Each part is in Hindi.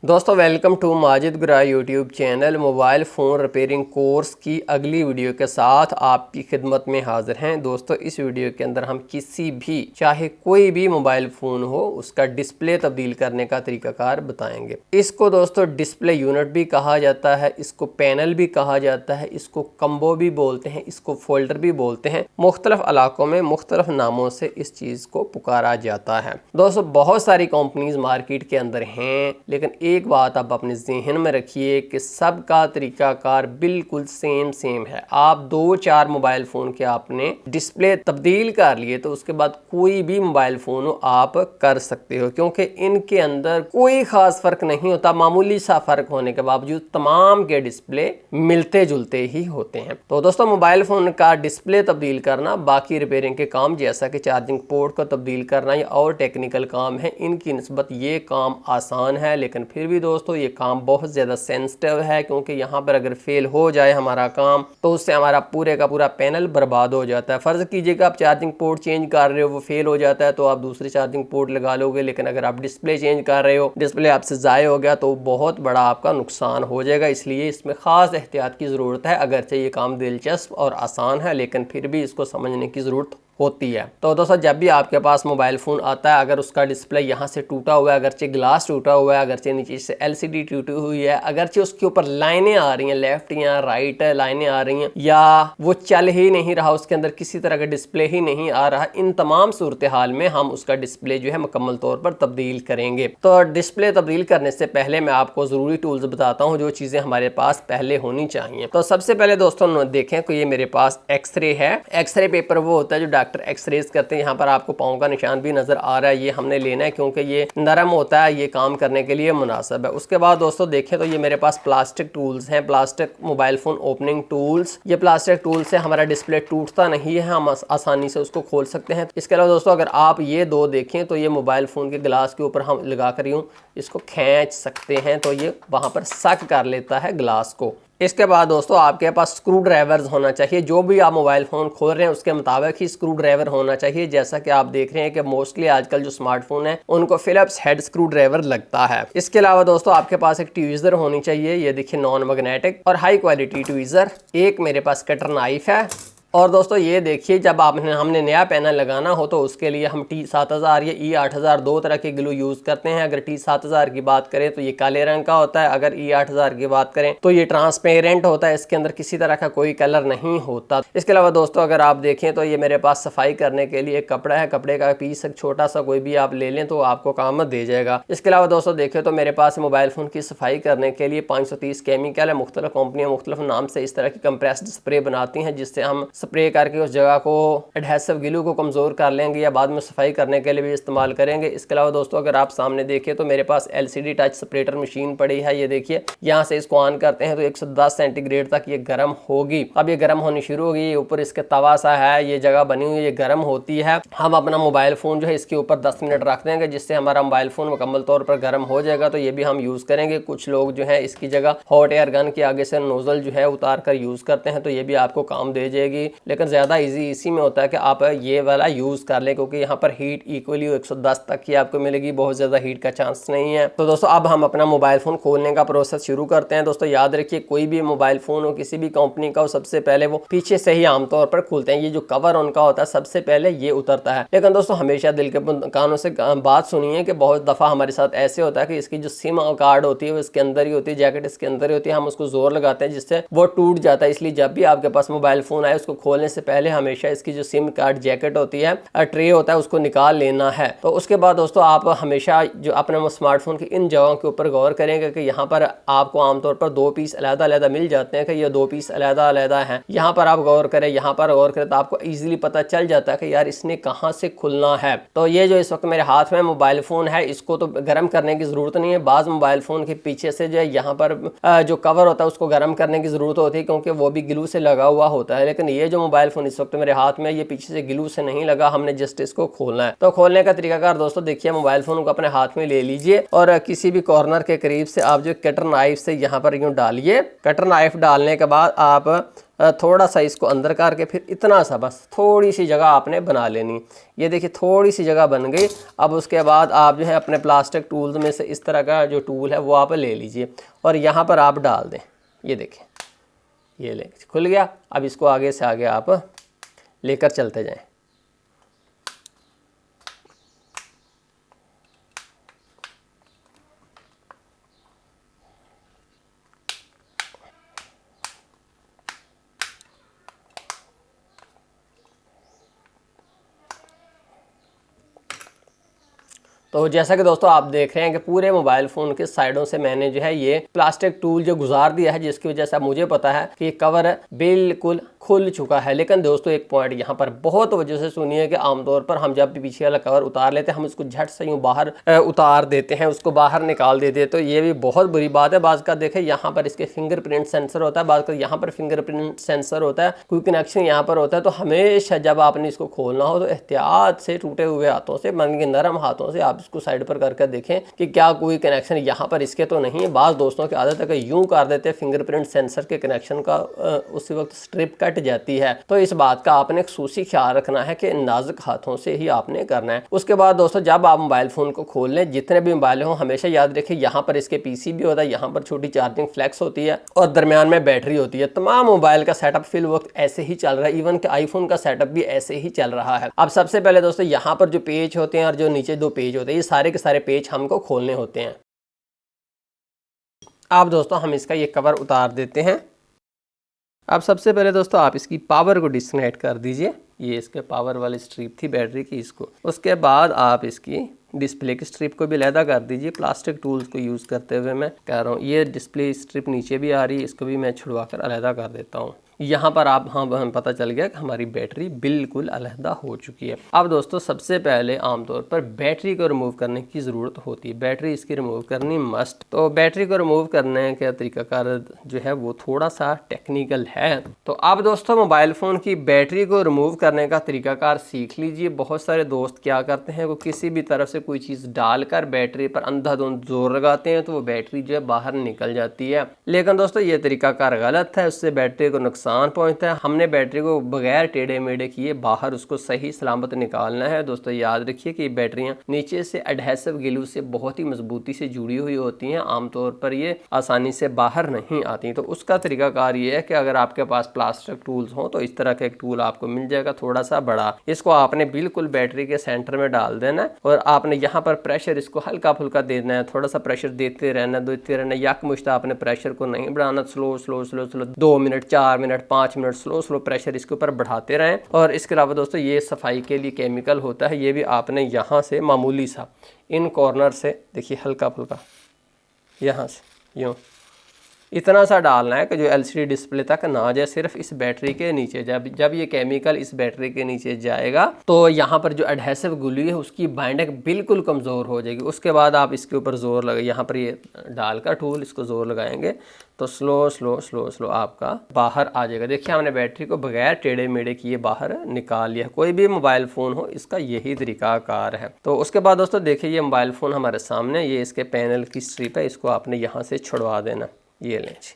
दोस्तों वेलकम टू माजिद गुरा YouTube channel. Mobile phone repairing course की अगली वीडियो के साथ आपकी खिदमत में हाजिर हैं। दोस्तों इस वीडियो के अंदर हम किसी भी चाहे कोई भी मोबाइल फ़ोन हो उसका डिस्प्ले तब्दील करने का तरीकाकार बताएंगे। इसको दोस्तों डिस्प्ले यूनिट भी कहा जाता है, इसको पैनल भी कहा जाता है, इसको कम्बो भी बोलते हैं, इसको फोल्डर भी बोलते हैं। मुख्तलिफ इलाकों में मुख्तलिफ नामों से इस चीज़ को पुकारा जाता है। दोस्तों बहुत सारी कंपनीज मार्केट के अंदर हैं, लेकिन एक बात आप अपने ज़हन में रखिए कि सबका तरीकाकार बिल्कुल सेम है। आप 2-4 मोबाइल फ़ोन के आपने डिस्प्ले तब्दील कर लिए तो उसके बाद कोई भी मोबाइल फ़ोन हो आप कर सकते हो, क्योंकि इनके अंदर कोई ख़ास फ़र्क नहीं होता। मामूली सा फ़र्क होने के बावजूद तमाम के डिस्प्ले मिलते जुलते ही होते हैं। तो दोस्तों मोबाइल फ़ोन का डिस्प्ले तब्दील करना बाकी रिपेयरिंग के काम जैसा कि चार्जिंग पोर्ट को तब्दील करना या और टेक्निकल काम है, इनकी निस्बत ये काम आसान है, लेकिन फिर भी दोस्तों ये काम बहुत ज़्यादा सेंसिटिव है, क्योंकि यहाँ पर अगर फेल हो जाए हमारा काम तो उससे हमारा पूरे का पूरा पैनल बर्बाद हो जाता है। फ़र्ज़ कीजिएगा आप चार्जिंग पोर्ट चेंज कर रहे हो, वो फेल हो जाता है तो आप दूसरी चार्जिंग पोर्ट लगा लोगे, लेकिन अगर आप डिस्प्ले चेंज कर रहे हो, डिस्प्ले आपसे ज़ाया हो गया तो बहुत बड़ा आपका नुकसान हो जाएगा। इसलिए इसमें ख़ास एहतियात की ज़रूरत है। अगरचे ये काम दिलचस्प और आसान है, लेकिन फिर भी इसको समझने की ज़रूरत होती है। तो दोस्तों जब भी आपके पास मोबाइल फ़ोन आता है, अगर उसका डिस्प्ले यहाँ से टूटा हुआ है, अगरचे ग्लास टूटा हुआ है, अगरचे नीचे से LCD टूटी हुई है, अगरचे उसके ऊपर लाइनें आ रही हैं, लेफ्ट या राइट लाइनें आ रही हैं, या वो चल ही नहीं रहा, उसके अंदर किसी तरह का डिस्प्ले ही नहीं आ रहा, इन तमाम सूरत हाल में हम उसका डिस्प्ले जो है मुकम्मल तौर पर तब्दील करेंगे। तो डिस्प्ले तब्दील करने से पहले मैं आपको ज़रूरी टूल्स बताता हूँ जो चीज़ें हमारे पास पहले होनी चाहिए। तो सबसे पहले दोस्तों देखें कि ये मेरे पास एक्सरे है। एक्सरे पेपर वो होता है जो डॉक्टर एक्सरेज करते हैं। यहाँ पर आपको पाँव का निशान भी नजर आ रहा है, ये हमने लेना है क्योंकि ये नरम होता है, ये काम करने के लिए मुनासिब है। उसके बाद दोस्तों देखें तो ये मेरे पास प्लास्टिक टूल्स हैं, plastic mobile phone opening tools. ये प्लास्टिक टूल से हमारा डिस्प्ले टूटता नहीं है, हम आसानी से उसको खोल सकते हैं। इसके अलावा दोस्तों अगर आप ये दो देखें तो ये मोबाइल फोन के ग्लास के ऊपर हम लगा कर यूँ इसको खींच सकते हैं, तो ये वहाँ पर सक कर लेता है ग्लास को। इसके बाद दोस्तों आपके पास स्क्रू ड्राइवर्स होना चाहिए। जो भी आप मोबाइल फ़ोन खोल रहे हैं उसके मुताबिक ही स्क्रू ड्राइवर होना चाहिए। जैसा कि आप देख रहे हैं कि मोस्टली आजकल जो स्मार्टफोन है उनको फिलिप्स हेड स्क्रू ड्राइवर लगता है। इसके अलावा दोस्तों आपके पास एक ट्वीज़र होनी चाहिए, ये देखिए नॉन मैग्नेटिक और हाई क्वालिटी ट्वीज़र। एक मेरे पास कटर नाइफ है। और दोस्तों ये देखिए जब हमने नया पैनल लगाना हो तो उसके लिए हम T7000 या E8000 दो तरह के ग्लू यूज़ करते हैं। अगर T7000 की बात करें तो ये काले रंग का होता है, अगर E8000 की बात करें तो ये ट्रांसपेरेंट होता है, इसके अंदर किसी तरह का कोई कलर नहीं होता। इसके अलावा दोस्तों अगर आप देखें तो ये मेरे पास सफाई करने के लिए एक कपड़ा है, कपड़े का पीस छोटा सा कोई भी आप ले लें तो आपको काम दे जाएगा। इसके अलावा दोस्तों देखें तो मेरे पास मोबाइल फ़ोन की सफाई करने के लिए 530 केमिकल है। मुख्तलिफ कंपनियाँ मुख्तलिफ नाम से इस तरह की कंप्रेस्ड स्प्रे बनाती हैं, जिससे हम स्प्रे करके उस जगह को एडहेसिव ग्लू को कमज़ोर कर लेंगे या बाद में सफाई करने के लिए भी इस्तेमाल करेंगे। इसके अलावा दोस्तों अगर आप सामने देखें तो मेरे पास LCD टच सेपरेटर मशीन पड़ी है। ये देखिए यहाँ से इसको ऑन करते हैं तो 110 सेंटीग्रेड तक ये गर्म होगी। अब ये गर्म होनी शुरू होगी, ऊपर इसके तवा सा है, ये जगह बनी हुई है, ये गर्म होती है। हम अपना मोबाइल फ़ोन जो है इसके ऊपर 10 मिनट रख देंगे, जिससे हमारा मोबाइल फ़ोन मुकम्मल तौर पर गर्म हो जाएगा। तो ये भी हम यूज़ करेंगे। कुछ लोग जो है इसकी जगह हॉट एयर गन के आगे से नोजल जो है उतार कर यूज़ करते हैं, तो ये भी आपको काम दे जाएगी। लेकिन ज़्यादा इजी इसी में होता है कि आप ये वाला यूज़ कर लें, क्योंकि यहाँ पर हीट इक्वली 110 तक ही आपको मिलेगी, बहुत ज़्यादा हीट का चांस नहीं है। तो दोस्तों अब हम अपना मोबाइल फ़ोन खोलने का प्रोसेस शुरू करते हैं। दोस्तों याद रखिए कोई भी मोबाइल फ़ोन हो किसी भी कंपनी का हो, सबसे पहले वो पीछे से ही आमतौर पर खुलते हैं। ये जो कवर उनका होता है सबसे पहले ये उतरता है। लेकिन दोस्तों हमेशा दिल के कानों से बात सुनिए कि बहुत दफ़ा हमारे साथ ऐसे होता है कि इसकी जो सिम कार्ड होती है वो इसके अंदर ही होती है, जैकेट इसके अंदर ही होती है, हम उसको जोर लगाते हैं जिससे वो टूट जाता है। इसलिए जब भी आपके पास मोबाइल फ़ोन आए उसको खोलने से पहले हमेशा इसकी जो सिम कार्ड जैकेट होती है, ट्रे होता है, उसको निकाल लेना है। तो उसके बाद दोस्तों आप हमेशा जो अपने स्मार्टफोन की इन जगहों के ऊपर गौर करेंगे कि यहाँ पर आपको आमतौर पर 2 पीस अलग-अलग मिल जाते हैं कि ये 2 पीस अलग-अलग हैं। यहाँ पर आप गौर करें, यहाँ पर गौर करें तो आपको इजीली पता चल जाता है कि यार इसने कहाँ से खुलना है। तो ये जो इस वक्त मेरे हाथ में मोबाइल फ़ोन है इसको तो गर्म करने की ज़रूरत नहीं है। बाज़ मोबाइल फ़ोन के पीछे से जो है यहाँ पर जो कवर होता है उसको गर्म करने की ज़रूरत होती है, क्योंकि वो भी ग्लू से लगा हुआ होता है। लेकिन ये जो मोबाइल फ़ोन इस वक्त मेरे हाथ में ये पीछे से ग्लू से नहीं लगा, हमने जस्ट इसको खोलना है। तो खोलने का तरीकाकार दोस्तों देखिए, मोबाइल फोन को अपने हाथ में ले लीजिए और किसी भी कॉर्नर के करीब से आप जो कटर नाइफ से यहाँ पर यूँ डालिए। कटर नाइफ डालने के बाद आप थोड़ा सा इसको अंदर करके फिर इतना सा बस थोड़ी सी जगह आपने बना लेनी। ये देखिए थोड़ी सी जगह बन गई। अब उसके बाद आप जो है अपने प्लास्टिक टूल्स में से इस तरह का जो टूल है वो आप ले लीजिए और यहाँ पर आप डाल दें। ये देखिए ये ले खुल गया। अब इसको आगे से आगे आप लेकर चलते जाएं। तो जैसा कि दोस्तों आप देख रहे हैं कि पूरे मोबाइल फ़ोन के साइडों से मैंने जो है ये प्लास्टिक टूल जो गुजार दिया है, जिसकी वजह से मुझे पता है कि ये कवर बिल्कुल खुल चुका है। लेकिन दोस्तों एक पॉइंट यहाँ पर बहुत वजह से सुनिए कि आमतौर पर हम जब भी पीछे वाला कवर उतार लेते हैं हम उसको झट से यूँ बाहर उतार देते हैं, उसको बाहर निकाल देते हैं। तो ये भी बहुत बुरी बात है। बाज़ का देखें यहाँ पर इसके फिंगरप्रिंट सेंसर होता है, बाज़ का यहाँ पर फिंगरप्रिंट सेंसर होता है, कोई कनेक्शन यहाँ पर होता है। तो हमेशा जब आपने इसको खोलना हो तो एहतियात से टूटे हुए हाथों से, मान के नरम हाथों से आप इसको साइड पर करके देखें कि क्या कोई कनेक्शन यहाँ पर इसके तो नहीं है। बाज़ दोस्तों की आदत है कि यूं कर देते हैं फिंगरप्रिंट सेंसर के कनेक्शन का उसी वक्त स्ट्रिप कट जाती है। तो इस बात का आपने खूसी ख्याल रखना है कि नाजुक हाथों से ही आपने करना है। उसके बाद दोस्तों जब आप मोबाइल फ़ोन को खोल लें, जितने भी मोबाइल हों हमेशा याद रखें यहाँ पर इसके पीसीबी होता है, यहाँ पर छोटी चार्जिंग फ्लैक्स होती है और दरमियान में बैटरी होती है। तमाम मोबाइल का सेटअप फिल वक्त ऐसे ही चल रहा है, इवन कि आईफोन का सेटअप भी ऐसे ही चल रहा है। अब सबसे पहले दोस्तों यहाँ पर जो पेज होते हैं और जो नीचे दो पेज होते हैं, ये सारे के सारे पेज हमको खोलने होते हैं। अब दोस्तों हम इसका ये कवर उतार देते हैं। अब सबसे पहले दोस्तों आप इसकी पावर को डिस्कनेक्ट कर दीजिए। ये इसके पावर वाली स्ट्रिप थी बैटरी की, इसको। उसके बाद आप इसकी डिस्प्ले की स्ट्रिप को भी अलहदा कर दीजिए। प्लास्टिक टूल्स को यूज़ करते हुए मैं कह रहा हूँ, ये डिस्प्ले स्ट्रिप नीचे भी आ रही है, इसको भी मैं छुड़वा कर अलहदा कर देता हूँ। यहाँ पर आप हाँ पता चल गया कि हमारी बैटरी बिल्कुल अलहदा हो चुकी है। अब दोस्तों सबसे पहले आमतौर पर बैटरी को रिमूव करने की ज़रूरत होती है, बैटरी इसकी रिमूव करनी मस्ट। तो बैटरी को रिमूव करने का तरीकाकार जो है वो थोड़ा सा टेक्निकल है। तो अब दोस्तों मोबाइल फ़ोन की बैटरी को रिमूव करने का तरीकाकार सीख लीजिए। बहुत सारे दोस्त क्या करते हैं, वो किसी भी तरफ से कोई चीज़ डालकर बैटरी पर अंधाधुंध जोर लगाते हैं तो वो बैटरी जो है बाहर निकल जाती है। लेकिन दोस्तों ये तरीकाकार गलत है, उससे बैटरी को नुकसान पहुंचता है। हमने बैटरी को बगैर टेढ़े मेढ़े किए बाहर उसको सही सलामत निकालना है। दोस्तों याद रखिए कि बैटरियां नीचे से एडहेसिव ग्लू से बहुत ही मजबूती से जुड़ी हुई होती हैं, आमतौर पर ये आसानी से बाहर नहीं आती। तो उसका तरीकाकार ये है कि अगर आपके पास प्लास्टिक टूल्स हो तो इस तरह का एक टूल आपको मिल जाएगा, थोड़ा सा बड़ा। इसको आपने बिल्कुल बैटरी के सेंटर में डाल देना है और आपने यहाँ पर प्रेशर इसको हल्का फुल्का देना है, थोड़ा सा प्रेशर देते रहना, यकमुश्त आपने प्रेशर को नहीं बढ़ाना। Slow slow slow slow 2 minute 4 minute 5 minute slow slow pressure इसके ऊपर बढ़ाते रहें। और इसके अलावा दोस्तों ये सफाई के लिए केमिकल होता है, ये भी आपने यहाँ से मामूली सा इन कॉर्नर से देखिए हल्का फुल्का यहाँ से यूँ इतना सा डालना है कि जो एलसीडी डिस्प्ले तक ना जाए, सिर्फ इस बैटरी के नीचे। जब ये केमिकल इस बैटरी के नीचे जाएगा तो यहाँ पर जो एडहेसिव ग्लू है उसकी बाइंडिंग बिल्कुल कमज़ोर हो जाएगी। उसके बाद आप इसके ऊपर ज़ोर लगा, यहाँ पर ये डालकर टूल इसको ज़ोर लगाएंगे तो स्लो स्लो स्लो स्लो आपका बाहर आ जाएगा। देखिए हमने बैटरी को बगैर टेढ़े मेढ़े किए बाहर निकाल लिया। कोई भी मोबाइल फ़ोन हो इसका यही तरीकाकार है। तो उसके बाद दोस्तों देखिए ये मोबाइल फ़ोन हमारे सामने, ये इसके पैनल की स्ट्रिप है, इसको आपने यहाँ से छुड़वा देना। ये लें जी।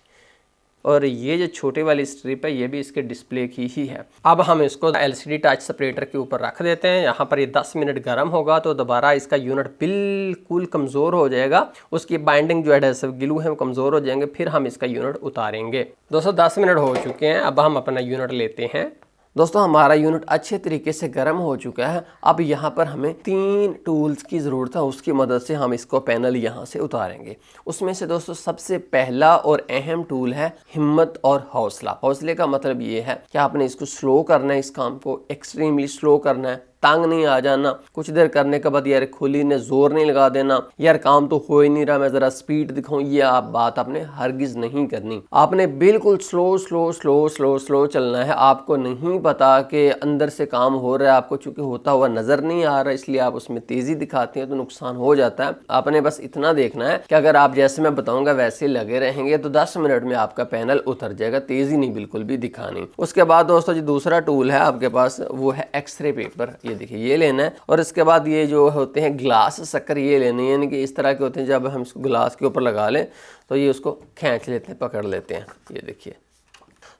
और ये जो छोटी वाली स्ट्रिप है ये भी इसके डिस्प्ले की ही है। अब हम इसको एलसीडी टच सेपरेटर के ऊपर रख देते हैं। यहाँ पर ये 10 मिनट गर्म होगा तो दोबारा इसका यूनिट बिल्कुल कमज़ोर हो जाएगा, उसकी बाइंडिंग जो एडहेसिव ग्लू है वो कमज़ोर हो जाएंगे, फिर हम इसका यूनिट उतारेंगे। दोस्तों 10 मिनट हो चुके हैं, अब हम अपना यूनिट लेते हैं। दोस्तों हमारा यूनिट अच्छे तरीके से गर्म हो चुका है। अब यहाँ पर हमें 3 टूल्स की ज़रूरत है, उसकी मदद से हम इसको पैनल यहाँ से उतारेंगे। उसमें से दोस्तों सबसे पहला और अहम टूल है हिम्मत और हौसला। हौसले का मतलब ये है कि आपने इसको स्लो करना है, इस काम को एक्सट्रीमली स्लो करना है, तंग नहीं आ जाना। कुछ देर करने के बाद यार खुली ने जोर नहीं लगा देना, यार काम तो हो ही नहीं रहा, मैं ज़रा स्पीड दिखाऊं, ये आप बात आपने हरगिज़ नहीं करनी। आपने बिल्कुल slow slow slow slow slow चलना है। आपको नहीं पता कि अंदर से काम हो रहा है, आपको चूंकि होता हुआ नज़र नहीं आ रहा, इसलिए आप उसमें तेज़ी दिखाते हैं तो नुकसान हो जाता है। आपने बस इतना देखना है कि अगर आप जैसे मैं बताऊँगा वैसे लगे रहेंगे तो 10 मिनट में आपका पैनल उतर जाएगा, तेज़ी नहीं बिल्कुल भी दिखानी। उसके बाद दोस्तों जो दूसरा टूल है आपके पास वो है एक्सरे पेपर। ये देखिए ये लेना है और इसके बाद ये जो होते हैं ग्लास शक्कर ये लेने हैं, यानी कि इस तरह के होते हैं, जब हम इसको ग्लास के ऊपर लगा लें तो ये उसको खींच लेते हैं, पकड़ लेते हैं। ये देखिए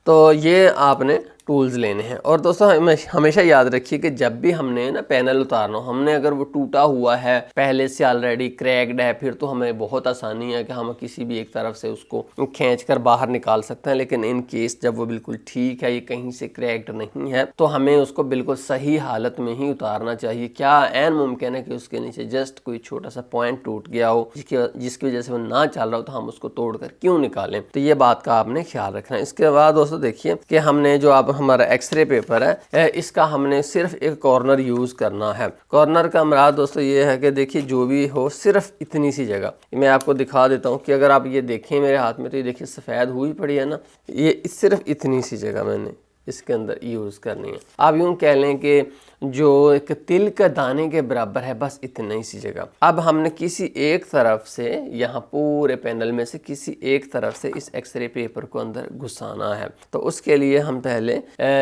तो ये आपने टूल्स लेने हैं। और दोस्तों हमेशा याद रखिए कि जब भी हमने ना पैनल उतारना हो, हमने अगर वो टूटा हुआ है पहले से ऑलरेडी क्रैक्ड है, फिर तो हमें बहुत आसानी है कि हम किसी भी एक तरफ से उसको खींच कर बाहर निकाल सकते हैं। लेकिन इन केस जब वो बिल्कुल ठीक है, ये कहीं से क्रैक्ड नहीं है, तो हमें उसको बिल्कुल सही हालत में ही उतारना चाहिए। क्या ऐन मुमकिन है कि उसके नीचे जस्ट कोई छोटा सा पॉइंट टूट गया हो जिसकी वजह से वो ना चल रहा हो, तो हम उसको तोड़कर क्यों निकालें। तो ये बात का आपने ख्याल रखना है। इसके बाद दोस्तों देखिए कि हमने जो आप हमारा एक्सरे पेपर है, इसका हमने सिर्फ एक कॉर्नर यूज करना है। कॉर्नर का मुराद दोस्तों ये है कि देखिए जो भी हो सिर्फ इतनी सी जगह, मैं आपको दिखा देता हूँ कि अगर आप ये देखें मेरे हाथ में, तो ये देखिए सफ़ेद हुई पड़ी है ना, ये सिर्फ इतनी सी जगह मैंने इसके अंदर यूज़ करनी है। आप यूँ कह लें कि जो एक तिल के दाने के बराबर है, बस इतना ही सी जगह। अब हमने किसी एक तरफ से, यहाँ पूरे पैनल में से किसी एक तरफ से इस एक्सरे पेपर को अंदर घुसाना है। तो उसके लिए हम पहले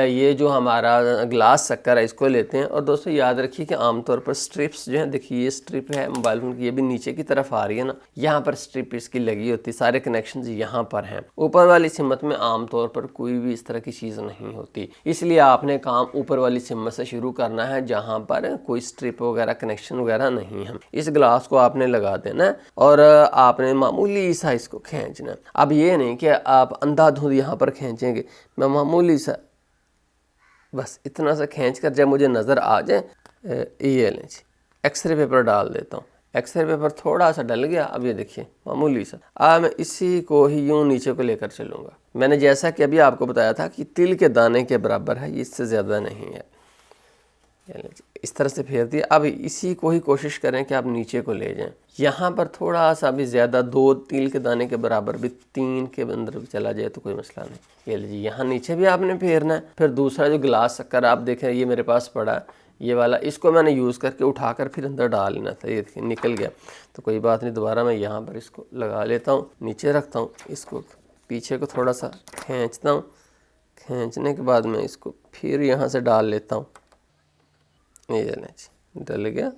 ये जो हमारा ग्लास शक्कर है इसको लेते हैं। और दोस्तों याद रखिए कि आमतौर पर स्ट्रिप्स जो है, देखिए ये स्ट्रिप है मोबाइल फोन की, ये भी नीचे की तरफ आ रही है ना, यहाँ पर स्ट्रिप इसकी लगी होती है, सारे कनेक्शन यहाँ पर हैं। ऊपर वाली सिमत में आमतौर पर कोई भी इस तरह की चीज़ नहीं होती, इसलिए आपने काम ऊपर वाली सिमत से शुरू करना है जहां पर कोई स्ट्रिप वगैरह कनेक्शन वगैरह नहीं है। इस ग्लास को आपने लगा देना है और आपने मामूली सा इसको खींचना है। अब ये नहीं कि आप अंधाधुंध यहाँ पर खींचेंगे, मैं मामूली सा बस इतना सा खींच कर जब मुझे नज़र आ जाए, ये लें जी, एक्सरे पेपर डाल देता हूँ। एक्सरे पेपर थोड़ा सा डल गया, अब ये देखिए मामूली सा। अब मैं इसी को ही यूं नीचे को लेकर चलूँगा। मैंने जैसा कि अभी आपको बताया था कि तिल के दाने के बराबर है, इससे ज़्यादा नहीं है। इस तरह से फेर दिया। अब इसी को ही कोशिश करें कि आप नीचे को ले जाएं। यहाँ पर थोड़ा सा भी ज़्यादा, 2 तिल के दाने के बराबर भी 3 के अंदर भी चला जाए तो कोई मसला नहीं। ये लीजिए, यहाँ नीचे भी आपने फेरना है। फिर दूसरा जो ग्लास शक्कर आप देखें ये मेरे पास पड़ा है, ये वाला, इसको मैंने यूज़ करके उठाकर फिर अंदर डाल लेना था। ये देखिए निकल गया, तो कोई बात नहीं, दोबारा मैं यहाँ पर इसको लगा लेता हूँ, नीचे रखता हूँ, इसको पीछे को थोड़ा सा खींचता हूँ। खींचने के बाद मैं इसको फिर यहाँ से डाल लेता हूँ। ये लें जी, डल गया।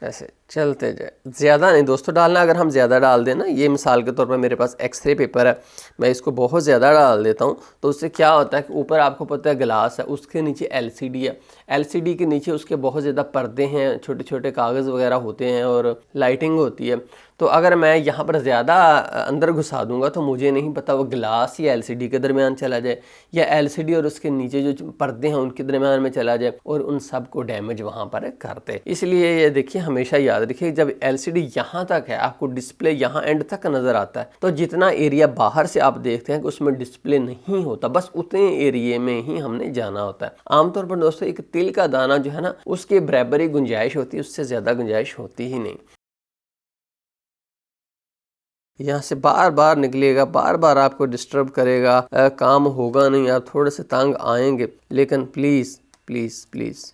ऐसे चलते जाए, ज़्यादा नहीं दोस्तों डालना। अगर हम ज़्यादा डाल दें ना, ये मिसाल के तौर पर मेरे पास एक्सरे पेपर है, मैं इसको बहुत ज़्यादा डाल देता हूँ, तो उससे क्या होता है कि ऊपर आपको पता है ग्लास है, उसके नीचे एलसीडी है, एलसीडी के नीचे उसके बहुत ज़्यादा पर्दे हैं, छोटे छोटे कागज़ वगैरह होते हैं और लाइटिंग होती है। तो अगर मैं यहाँ पर ज़्यादा अंदर घुसा दूंगा तो मुझे नहीं पता वो ग्लास या एलसीडी के दरमियान चला जाए, या एलसीडी और उसके नीचे जो पर्दे हैं उनके दरमियान में चला जाए और उन सब को डैमेज वहाँ पर करते। इसलिए ये देखिए, हमेशा याद रखिए, जब एलसीडी यहाँ तक है, आपको डिस्प्ले यहाँ एंड तक नज़र आता है, तो जितना एरिया बाहर से आप देखते हैं कि उसमें डिस्प्ले नहीं होता, बस उतने एरिए में ही हमने जाना होता है। आमतौर पर दोस्तों एक तिल का दाना जो है ना, उसके बराबर ही गुंजाइश होती है, उससे ज़्यादा गुंजाइश होती ही नहीं। यहाँ से बार बार निकलेगा, बार बार आपको डिस्टर्ब करेगा, काम होगा नहीं, आप थोड़े से तंग आएंगे। लेकिन प्लीज़ प्लीज़ प्लीज़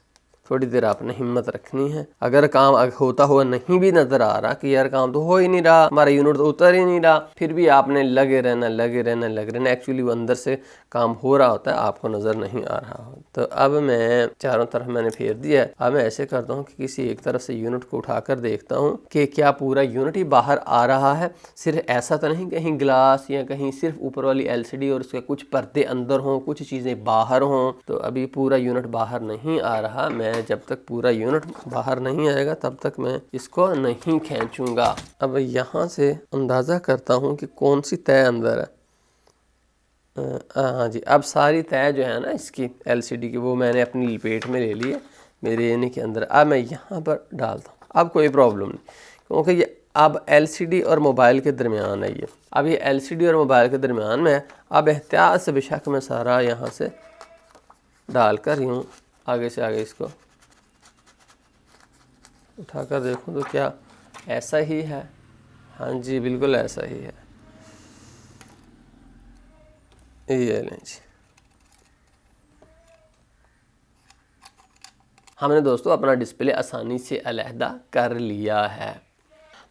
थोड़ी देर आपने हिम्मत रखनी है। अगर काम होता हुआ नहीं भी नज़र आ रहा कि यार काम तो हो ही नहीं रहा, हमारा यूनिट तो उतर ही नहीं रहा, फिर भी आपने लगे रहना लगे रहना लगे रहना। एक्चुअली वो अंदर से काम हो रहा होता है, आपको नज़र नहीं आ रहा हो। तो अब मैं चारों तरफ मैंने फेर दिया है। अब मैं ऐसे करता हूँ कि किसी एक तरफ से यूनिट को उठाकर देखता हूँ कि क्या पूरा यूनिट ही बाहर आ रहा है। सिर्फ ऐसा तो नहीं कहीं ग्लास या कहीं सिर्फ ऊपर वाली एलसीडी और उसके कुछ पर्दे अंदर हों, कुछ चीज़ें बाहर हों। तो अभी पूरा यूनिट बाहर नहीं आ रहा। मैं जब तक पूरा यूनिट बाहर नहीं आएगा तब तक मैं इसको नहीं खींचूंगा। अब यहाँ से अंदाज़ा करता हूँ कि कौन सी तय अंदर है। हाँ जी, अब सारी तय जो है ना इसकी एलसीडी की, वो मैंने अपनी लपेट में ले ली है मेरे यानी के अंदर। अब मैं यहाँ पर डालता हूँ, अब कोई प्रॉब्लम नहीं, क्योंकि ये अब एलसीडी और मोबाइल के दरमियान है। ये अब ये एलसीडी और मोबाइल के दरमियान में। अब एहतियात से बेशक मैं सारा यहाँ से डालकर यूँ आगे से आगे इसको उठाकर देखूं तो क्या ऐसा ही है? हाँ जी, बिल्कुल ऐसा ही है। ये लें जी, हमने दोस्तों अपना डिस्प्ले आसानी से अलहदा कर लिया है।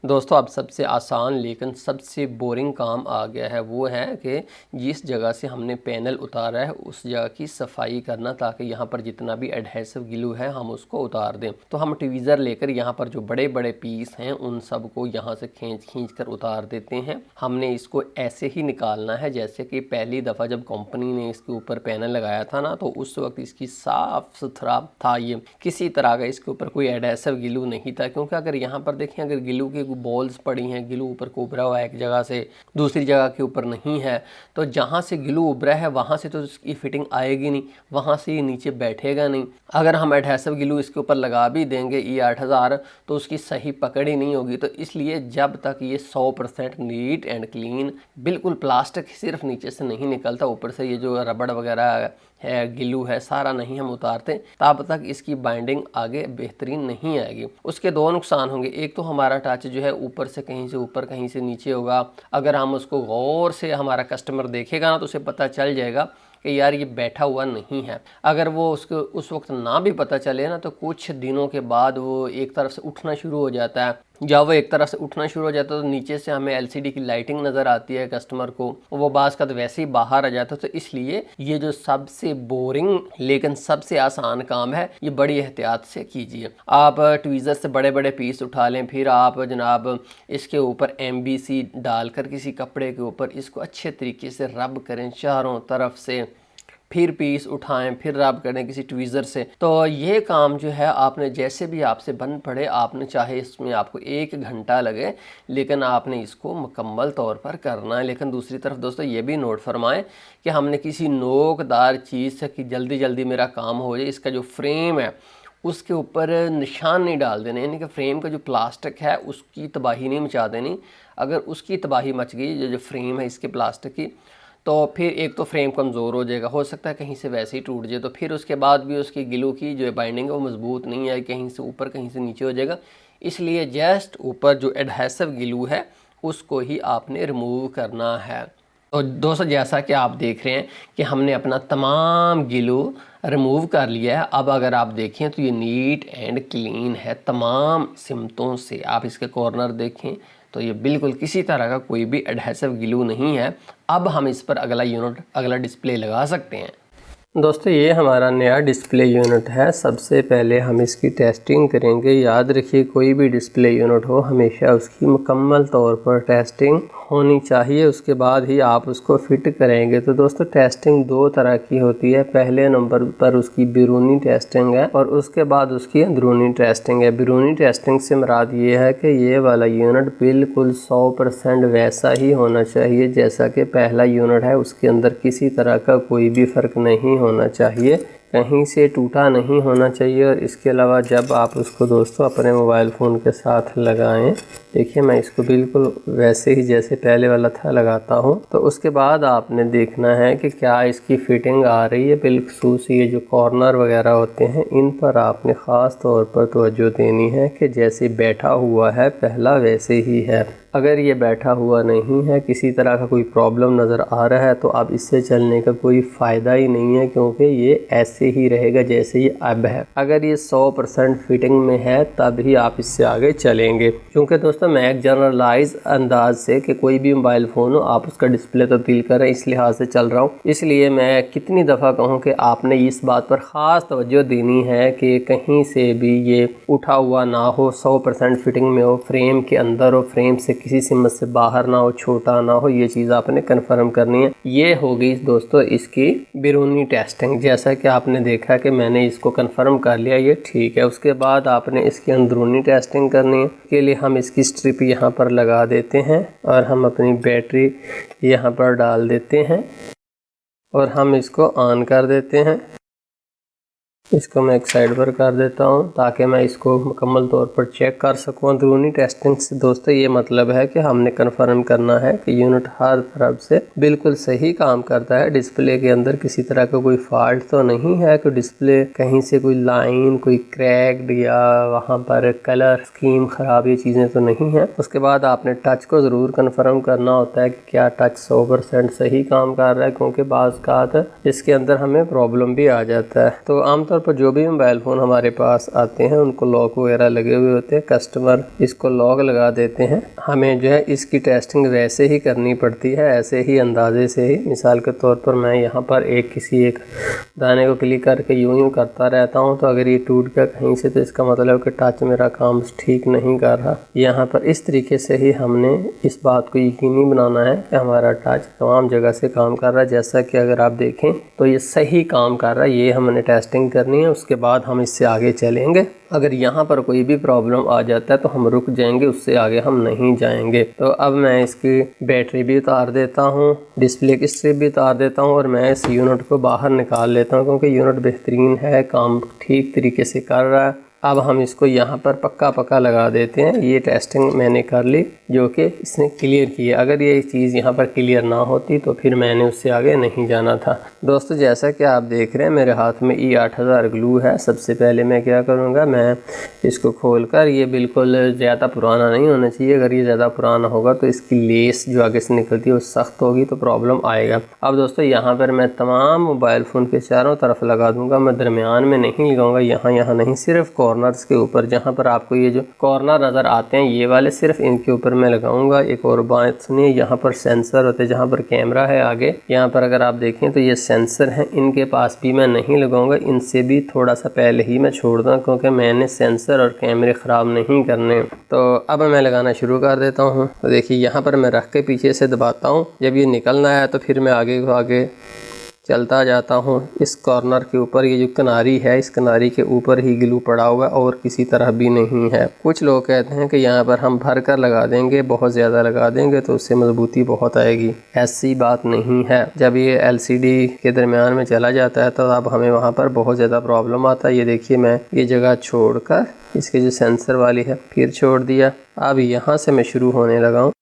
दोस्तों अब सबसे आसान लेकिन सबसे बोरिंग काम आ गया है, वो है कि जिस जगह से हमने पैनल उतारा है उस जगह की सफाई करना, ताकि यहाँ पर जितना भी एडहेसिव ग्लू है हम उसको उतार दें। तो हम ट्वीज़र लेकर यहाँ पर जो बड़े बड़े पीस हैं उन सब को यहाँ से खींच कर उतार देते हैं। हमने इसको ऐसे ही निकालना है जैसे कि पहली दफ़ा जब कंपनी ने इसके ऊपर पैनल लगाया था ना, तो उस वक्त इसकी साफ़ सुथरा था, ये किसी तरह का इसके ऊपर कोई एडहेसिव ग्लू नहीं था। क्योंकि अगर यहाँ पर देखें, अगर ग्लू की बॉल्स पड़ी हैं, ग्लू ऊपर को उभरा हुआ है एक जगह से, दूसरी जगह के ऊपर नहीं है, तो जहाँ से ग्लू उभरा है वहाँ से तो इसकी फिटिंग आएगी नहीं, वहाँ से ये नीचे बैठेगा नहीं। अगर हम एडहेसिव ग्लू इसके ऊपर लगा भी देंगे E8000 तो उसकी सही पकड़ ही नहीं होगी। तो इसलिए जब तक ये 100% नीट एंड क्लीन, बिल्कुल प्लास्टिक सिर्फ नीचे से नहीं निकलता, ऊपर से ये जो रबड़ वगैरह है, ग्लू है, सारा नहीं हम उतारते, तब तक इसकी बाइंडिंग आगे बेहतरीन नहीं आएगी। उसके दो नुकसान होंगे, एक तो हमारा टच जो है ऊपर से कहीं से ऊपर कहीं से नीचे होगा। अगर हम उसको गौर से हमारा कस्टमर देखेगा ना तो उसे पता चल जाएगा कि यार ये बैठा हुआ नहीं है। अगर वो उसको उस वक्त ना भी पता चले ना, तो कुछ दिनों के बाद वो एक तरफ से उठना शुरू हो जाता है। जब वो एक तरफ से उठना शुरू हो जाता है तो नीचे से हमें LCD की लाइटिंग नज़र आती है कस्टमर को, वो बाज़ का तो वैसे ही बाहर आ जाता है। तो इसलिए ये जो सबसे बोरिंग लेकिन सबसे आसान काम है, ये बड़ी एहतियात से कीजिए। आप ट्वीज़र से बड़े बड़े पीस उठा लें, फिर आप जनाब इसके ऊपर MBC डालकर किसी कपड़े के ऊपर इसको अच्छे तरीके से रब करें चारों तरफ से, फिर पीस उठाएं, फिर रब करें किसी ट्वीज़र से। तो ये काम जो है आपने जैसे भी आपसे बन पड़े, आपने चाहे इसमें आपको 1 घंटा लगे, लेकिन आपने इसको मुकम्मल तौर पर करना है। लेकिन दूसरी तरफ दोस्तों ये भी नोट फरमाएं कि हमने किसी नोकदार चीज़ से कि जल्दी जल्दी मेरा काम हो जाए, इसका जो फ्रेम है उसके ऊपर निशान नहीं डाल देने, यानी कि फ्रेम का जो प्लास्टिक है उसकी तबाही नहीं मचा देनी। अगर उसकी तबाही मच गई, जो फ्रेम है इसके प्लास्टिक की, तो फिर एक तो फ्रेम कमज़ोर हो जाएगा, हो सकता है कहीं से वैसे ही टूट जाए, तो फिर उसके बाद भी उसकी ग्लू की जो बाइंडिंग है वो मज़बूत नहीं है, कहीं से ऊपर कहीं से नीचे हो जाएगा। इसलिए जस्ट ऊपर जो एडहेसिव ग्लू है उसको ही आपने रिमूव करना है। तो दोस्तों जैसा कि आप देख रहे हैं कि हमने अपना तमाम ग्लू रिमूव कर लिया है। अब अगर आप देखें तो ये नीट एंड क्लीन है तमाम सिमतों से। आप इसके कॉर्नर देखें तो ये बिल्कुल किसी तरह का कोई भी एडहेसिव ग्लू नहीं है। अब हम इस पर अगला यूनिट, अगला डिस्प्ले लगा सकते हैं। दोस्तों ये हमारा नया डिस्प्ले यूनिट है। सबसे पहले हम इसकी टेस्टिंग करेंगे। याद रखिए कोई भी डिस्प्ले यूनिट हो हमेशा उसकी मुकम्मल तौर पर टेस्टिंग होनी चाहिए, उसके बाद ही आप उसको फिट करेंगे। तो दोस्तों टेस्टिंग 2 तरह की होती है। पहले नंबर पर उसकी बैरूनी टेस्टिंग है और उसके बाद उसकी अंदरूनी टेस्टिंग है। बैरूनी टेस्टिंग से मुराद ये है कि ये वाला यूनिट बिल्कुल 100% वैसा ही होना चाहिए जैसा कि पहला यूनिट है, उसके अंदर किसी तरह का कोई भी फ़र्क नहीं होना चाहिए, कहीं से टूटा नहीं होना चाहिए। और इसके अलावा जब आप उसको दोस्तों अपने मोबाइल फ़ोन के साथ लगाएं, देखिए मैं इसको बिल्कुल वैसे ही जैसे पहले वाला था लगाता हूं, तो उसके बाद आपने देखना है कि क्या इसकी फ़िटिंग आ रही है। बिलखसूस ये जो कॉर्नर वगैरह होते हैं इन पर आपने ख़ास तौर पर तवज्जो देनी है कि जैसे बैठा हुआ है पहला वैसे ही है। अगर ये बैठा हुआ नहीं है, किसी तरह का कोई प्रॉब्लम नज़र आ रहा है, तो अब इससे चलने का कोई फ़ायदा ही नहीं है, क्योंकि ये ऐसे ही रहेगा जैसे ये अब है। अगर ये 100% फिटिंग में है तब ही आप इससे आगे चलेंगे। क्योंकि दोस्तों मैं एक जनरलाइज अंदाज से कि कोई भी मोबाइल फ़ोन हो आप उसका डिस्प्ले तब्दील करें, इस लिहाज से चल रहा हूँ। इसलिए मैं कितनी दफ़ा कहूँ कि आपने इस बात पर ख़ास तवज्जो देनी है कि कहीं से भी ये उठा हुआ ना हो, 100% फिटिंग में हो, फ्रेम के अंदर हो, फ्रेम से किसी सिमत से बाहर ना हो, छोटा ना हो। ये चीज़ आपने कंफर्म करनी है। ये हो गई दोस्तों इसकी बैरूनी टेस्टिंग। जैसा कि आपने देखा कि मैंने इसको कंफर्म कर लिया, ये ठीक है। उसके बाद आपने इसकी अंदरूनी टेस्टिंग करनी है। के लिए हम इसकी स्ट्रिप यहाँ पर लगा देते हैं और हम अपनी बैटरी यहाँ पर डाल देते हैं और हम इसको ऑन कर देते हैं। इसको मैं एक साइड पर कर देता हूं ताकि मैं इसको मुकम्मल तौर पर चेक कर सकूं। अंदरूनी टेस्टिंग से दोस्तों ये मतलब है कि हमने कंफर्म करना है कि यूनिट हर तरफ से बिल्कुल सही काम करता है। डिस्प्ले के अंदर किसी तरह का कोई फॉल्ट तो नहीं है कि डिस्प्ले कहीं से कोई लाइन, कोई क्रैक्ड या वहाँ पर कलर स्कीम ख़राब, ये चीज़ें तो नहीं है। उसके बाद आपने टच को ज़रूर कन्फर्म करना होता है कि क्या टच 100% सही काम कर रहा है, क्योंकि बाज़ इसके अंदर हमें प्रॉब्लम भी आ जाता है। तो आमतौर तौर पर जो भी मोबाइल फ़ोन हमारे पास आते हैं उनको लॉक वगैरह लगे हुए होते हैं, कस्टमर इसको लॉक लगा देते हैं। हमें जो है इसकी टेस्टिंग वैसे ही करनी पड़ती है, ऐसे ही अंदाजे से ही। मिसाल के तौर पर मैं यहाँ पर किसी एक दाने को क्लिक करके यूं करता रहता हूँ, तो अगर ये टूट गया कहीं से तो इसका मतलब कि टच मेरा काम ठीक नहीं कर रहा। यहाँ पर इस तरीके से ही हमने इस बात को यकीनी बनाना है कि हमारा टच तमाम जगह से काम कर रहा है। जैसा कि अगर आप देखें तो ये सही काम कर रहा है, ये हमने टेस्टिंग करनी है, उसके बाद हम इससे आगे चलेंगे। अगर यहाँ पर कोई भी प्रॉब्लम आ जाता है तो हम रुक जाएंगे, उससे आगे हम नहीं जाएंगे। तो अब मैं इसकी बैटरी भी उतार देता हूँ, डिस्प्ले की स्ट्रिप भी उतार देता हूँ और मैं इस यूनिट को बाहर निकाल लेता हूँ, क्योंकि यूनिट बेहतरीन है, काम ठीक तरीके से कर रहा है। अब हम इसको यहाँ पर पक्का लगा देते हैं। ये टेस्टिंग मैंने कर ली जो कि इसने क्लियर की है। अगर ये चीज़ यहाँ पर क्लियर ना होती तो फिर मैंने उससे आगे नहीं जाना था। दोस्तों जैसा कि आप देख रहे हैं मेरे हाथ में E8000 ग्लू है। सबसे पहले मैं क्या करूँगा, मैं इसको खोलकर, ये बिल्कुल ज़्यादा पुराना नहीं होना चाहिए। अगर ये ज़्यादा पुराना होगा तो इसकी लेस जो आगे से निकलती है वो सख्त होगी तो प्रॉब्लम आएगा। अब दोस्तों यहाँ पर मैं तमाम मोबाइल फ़ोन के चारों तरफ लगा दूँगा, मैं दरमियान में नहीं लगाऊँगा, यहाँ नहीं, सिर्फ कॉर्नर्स के ऊपर। जहाँ पर आपको ये जो कॉर्नर नज़र आते हैं ये वाले, सिर्फ इनके ऊपर मैं लगाऊंगा। एक और बात सुनिए, यहाँ पर सेंसर होते हैं, जहाँ पर कैमरा है आगे, यहाँ पर अगर आप देखें तो ये सेंसर हैं, इनके पास भी मैं नहीं लगाऊंगा, इनसे भी थोड़ा सा पहले ही मैं छोड़ दूँ, क्योंकि मैंने सेंसर और कैमरे ख़राब नहीं करने। तो अब मैं लगाना शुरू कर देता हूँ। तो देखिए यहाँ पर मैं रख के पीछे से दबाता हूँ, जब ये निकलना है तो फिर मैं आगे चलता जाता हूँ। इस कॉर्नर के ऊपर ये जो किनारी है, इस किनारी के ऊपर ही ग्लू पड़ा हुआ और किसी तरह भी नहीं है। कुछ लोग कहते हैं कि यहाँ पर हम भर कर लगा देंगे, बहुत ज़्यादा लगा देंगे तो उससे मजबूती बहुत आएगी। ऐसी बात नहीं है। जब ये LCD के दरमियान में चला जाता है तो अब हमें वहाँ पर बहुत ज़्यादा प्रॉब्लम आता है। ये देखिए मैं ये जगह छोड़कर इसके जो सेंसर वाली है फिर छोड़ दिया। अब यहाँ से मैं शुरू होने लगा हूँ,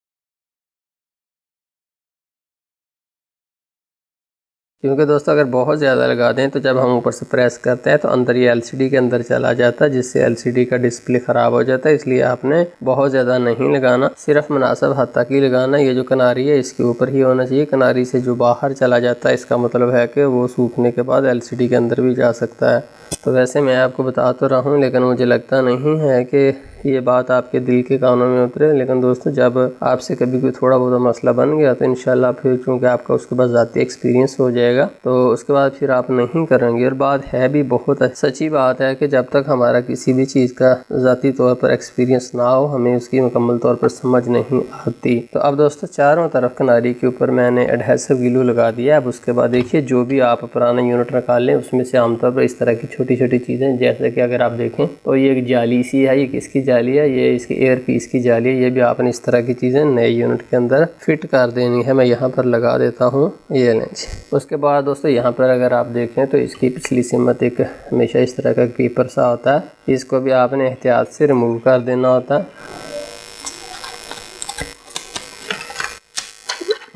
क्योंकि दोस्तों अगर बहुत ज़्यादा लगा दें तो जब हम ऊपर से प्रेस करते हैं तो अंदर ये LCD के अंदर चला जाता है, जिससे LCD का डिस्प्ले ख़राब हो जाता है। इसलिए आपने बहुत ज़्यादा नहीं लगाना, सिर्फ मुनासिब हद तक ही लगाना। ये जो किनारी है इसके ऊपर ही होना चाहिए। किनारी से जो बाहर चला जाता है इसका मतलब है कि वो सूखने के बाद LCD के अंदर भी जा सकता है। तो वैसे मैं आपको बता तो रहा हूँ, लेकिन मुझे लगता नहीं है कि ये बात आपके दिल के कानों में उतरे। लेकिन दोस्तों जब आपसे कभी कोई थोड़ा बहुत मसला बन गया तो इंशाल्लाह फिर, चूँकि आपका उसके बाद ज़ाती एक्सपीरियंस हो जाएगा, तो उसके बाद फिर आप नहीं करेंगे। और बात है भी बहुत सच्ची बात है कि जब तक हमारा किसी भी चीज़ का ज़ाती तौर पर एक्सपीरियंस ना हो, हमें उसकी मुकम्मल तौर पर समझ नहीं आती। तो अब दोस्तों चारों तरफ किनारी के ऊपर मैंने एडहेसिव ग्लू लगा दिया। अब उसके बाद देखिए जो भी आप पुराना यूनिट निकाल लें उसमें से आमतौर पर इस तरह की छोटी छोटी चीज़ें, जैसे कि अगर आप देखें तो ये एक जाली सी है, ये किसकी जाली है, ये इसकी एयर पीस की जाली है। ये भी आपने इस तरह की चीज़ें नए यूनिट के अंदर फिट कर देनी है। मैं यहाँ पर लगा देता हूँ, ये लेंच। उसके बाद दोस्तों यहाँ पर अगर आप देखें तो इसकी पिछली सिमत एक हमेशा इस तरह का पेपर सा होता है, इसको भी आपने एहतियात से रिमूव कर देना होता है।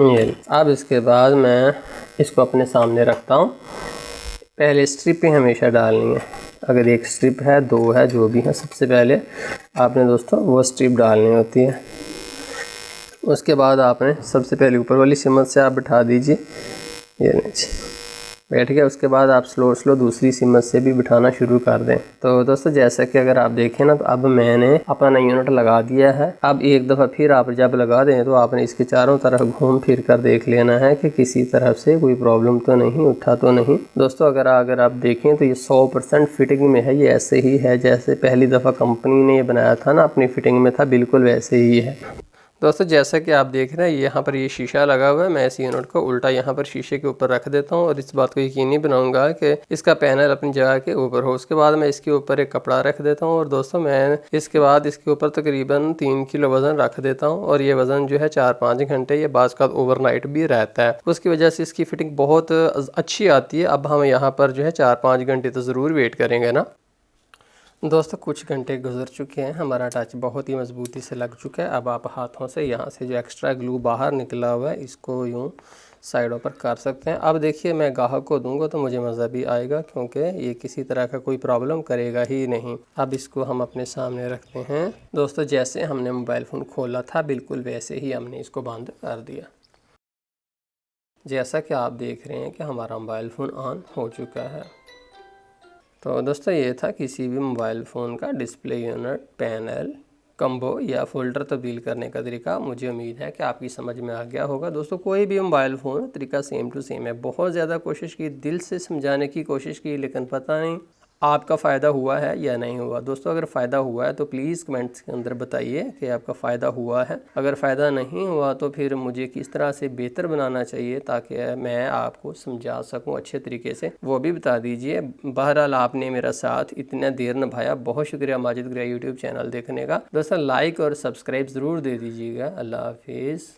ये अब इसके बाद मैं इसको अपने सामने रखता हूँ। पहले स्ट्रिप ही हमेशा डालनी है, अगर एक स्ट्रिप है, दो है, जो भी है, सबसे पहले आपने दोस्तों वो स्ट्रिप डालनी होती है। उसके बाद आपने सबसे पहले ऊपर वाली सिमत से आप बिठा दीजिए, ये नीचे बैठ गया। उसके बाद आप स्लो दूसरी सिमत से भी बिठाना शुरू कर दें। तो दोस्तों जैसा कि अगर आप देखें ना, तो अब मैंने अपना यूनिट लगा दिया है। अब एक दफ़ा फिर आप जब लगा दें तो आपने इसके चारों तरफ घूम फिर कर देख लेना है कि किसी तरफ से कोई प्रॉब्लम तो नहीं, उठा तो नहीं। दोस्तों अगर आप देखें तो ये 100% फिटिंग में है। ये ऐसे ही है जैसे पहली दफ़ा कंपनी ने ये बनाया था ना, अपनी फिटिंग में था, बिल्कुल वैसे ही है। दोस्तों जैसा कि आप देख रहे हैं यहाँ पर ये शीशा लगा हुआ है। मैं इस यूनिट को उल्टा यहाँ पर शीशे के ऊपर रख देता हूँ और इस बात को यकीनी बनाऊंगा कि इसका पैनल अपनी जगह के ऊपर हो। उसके बाद मैं इसके ऊपर एक कपड़ा रख देता हूँ और दोस्तों मैं इसके बाद इसके ऊपर तकरीबन 3 किलो वज़न रख देता हूँ। और ये वज़न जो है 4-5 घंटे, ये बाज़ का ओवरनाइट भी रहता है। उसकी वजह से इसकी फ़िटिंग बहुत अच्छी आती है। अब हम यहाँ पर जो है 4-5 घंटे तो ज़रूर वेट करेंगे ना। दोस्तों कुछ घंटे गुजर चुके हैं, हमारा टच बहुत ही मजबूती से लग चुका है। अब आप हाथों से यहाँ से जो एक्स्ट्रा ग्लू बाहर निकला हुआ है इसको यूँ साइडों पर कर सकते हैं। अब देखिए मैं गाहक को दूंगा तो मुझे मज़ा भी आएगा, क्योंकि ये किसी तरह का कोई प्रॉब्लम करेगा ही नहीं। अब इसको हम अपने सामने रखते हैं। दोस्तों जैसे हमने मोबाइल फ़ोन खोला था बिल्कुल वैसे ही हमने इसको बंद कर दिया। जैसा कि आप देख रहे हैं कि हमारा मोबाइल फ़ोन ऑन हो चुका है। तो दोस्तों ये था किसी भी मोबाइल फ़ोन का डिस्प्ले यूनिट, पैनल, कम्बो या फ़ोल्डर तब्दील करने का तरीका। मुझे उम्मीद है कि आपकी समझ में आ गया होगा। दोस्तों कोई भी मोबाइल फ़ोन तरीका सेम टू सेम है। बहुत ज़्यादा कोशिश की, दिल से समझाने की कोशिश की, लेकिन पता नहीं आपका फ़ायदा हुआ है या नहीं हुआ। दोस्तों अगर फ़ायदा हुआ है तो प्लीज़ कमेंट्स के अंदर बताइए कि आपका फ़ायदा हुआ है। अगर फ़ायदा नहीं हुआ तो फिर मुझे किस तरह से बेहतर बनाना चाहिए ताकि मैं आपको समझा सकूं अच्छे तरीके से, वो भी बता दीजिए। बहरहाल आपने मेरा साथ इतना देर निभाया, बहुत शुक्रिया माजिद ग्रे यूट्यूब चैनल देखने का। दोस्तों लाइक और सब्सक्राइब ज़रूर दे दीजिएगा। अल्लाह हाफिज़।